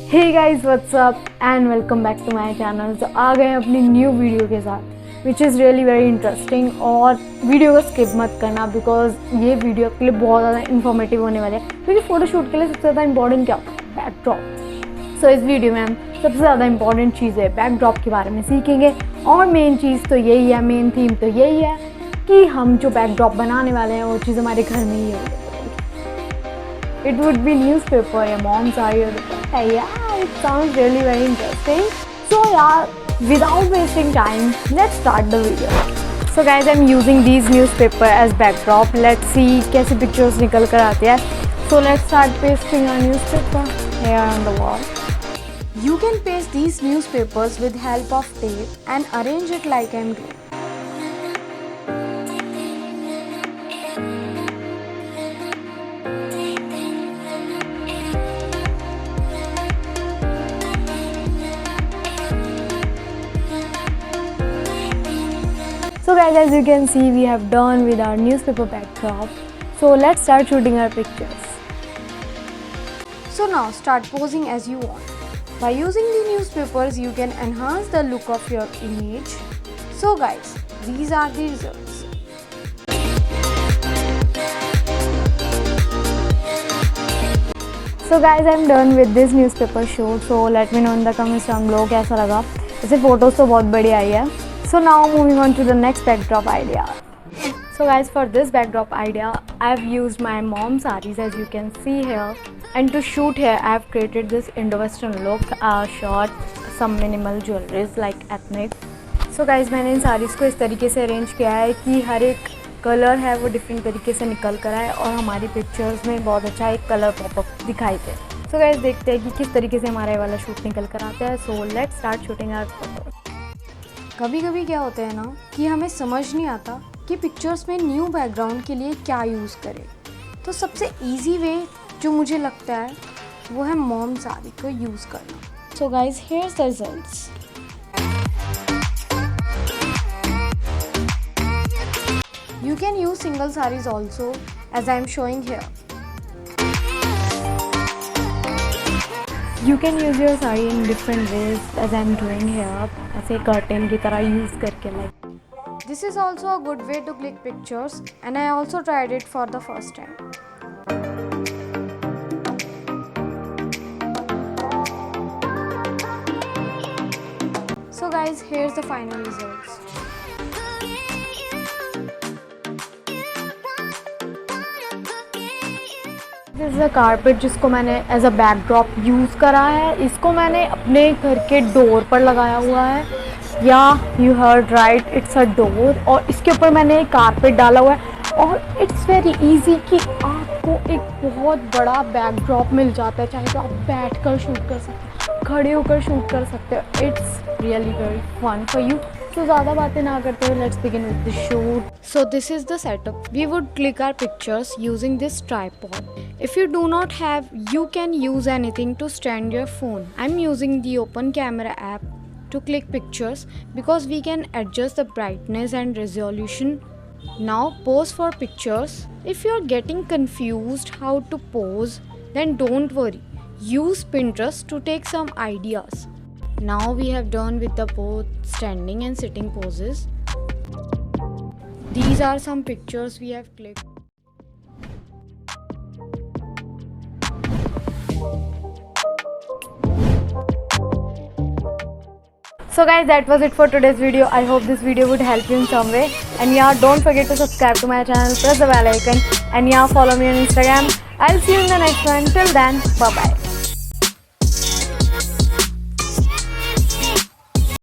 Hey guys, what's up and welcome back to my channel. तो आ गए अपनी new video के साथ which is really very interesting और वीडियो को स्किप मत करना बिकॉज ये वीडियो आपके लिए बहुत ज़्यादा इन्फॉर्मेटिव होने वाली है क्योंकि फ़ोटोशूट के लिए सबसे ज़्यादा इंपॉर्टेंट क्या होता है? बैकड्रॉप। सो इस वीडियो में हम सबसे ज़्यादा इंपॉर्टेंट चीज़ें बैकड्रॉप के बारे में सीखेंगे और मेन चीज़ तो यही है, मेन थीम तो यही है कि हम जो बैकड्रॉप बनाने वाले हैं वो चीज़ हमारे घर में ही होगी। It would be newspaper या mom saree or dupatta. Yeah, it sounds really very interesting. So yeah, without wasting time, let's start the video. So guys, I'm using these newspaper as backdrop. Let's see कैसे pictures निकल कर आती है. So let's start pasting our newspaper here on the wall. You can paste these newspapers with help of tape and arrange it like I'm doing. So guys, as you can see, we have done with our newspaper backdrop. So let's start shooting our pictures. So now start posing as you want. By using the newspapers, you can enhance the look of your image. So guys, these are the results. So guys, I'm done with this newspaper shoot. So let me know in the comments हम लोग कैसा लगा. ऐसे photos तो बहुत बढ़िया आई है. So now moving on to the next backdrop idea. So guys, for this backdrop idea, I've used my mom's sarees as you can see here. And to shoot here, I've created this Indo-Western look, shot some minimal jewelries like ethnic. So guys, मैंने इन sarees को इस तरीके से arrange किया है कि हर एक colour है वो डिफरेंट तरीके से निकल कर आए और हमारी पिक्चर्स में बहुत अच्छा एक कलर पॉपअप दिखाई दे. So guys, देखते हैं कि किस तरीके से हमारा ये वाला शूट निकल कर आता है. So let's start shooting our photos. कभी कभी क्या होता है ना कि हमें समझ नहीं आता कि पिक्चर्स में न्यू बैकग्राउंड के लिए क्या यूज़ करें. तो सबसे इजी वे जो मुझे लगता है वो है मॉम साड़ी को यूज़ करना. So guys, here's the results. You can use single sarees also as I am showing here. You can use your saree in different ways as I am doing here. ऐसे curtain की तरह use करके like. This is also a good way to click pictures and I also tried it for the first time. So guys, here's the final results. This is a carpet जिसको मैंने as a backdrop use करा है. इसको मैंने अपने घर के door पर लगाया हुआ है. या you heard right, it's a door और इसके ऊपर मैंने एक कारपेट डाला हुआ है और इट्स वेरी इजी कि आपको एक बहुत बड़ा बैकड्रॉप मिल जाता है. चाहे तो आप बैठ कर शूट कर सकते हो, खड़े होकर शूट कर सकते हो. It's really very fun for you. तो ज़्यादा बातें ना करते हुए let's begin with the shoot. So this is the setup. We would click our pictures using this tripod. If you do not have, you can use anything to stand your phone. I'm using the open camera app to click pictures because we can adjust the brightness and resolution. Now pose for pictures. If you're getting confused how to pose, then don't worry. Use Pinterest to take some ideas. Now we have done with the both standing and sitting poses. These are some pictures we have clicked. So guys, that was it for today's video. I hope this video would help you in some way. And yeah, don't forget to subscribe to my channel, press the bell icon, and yeah, follow me on Instagram. I'll see you in the next one. Till then, bye bye.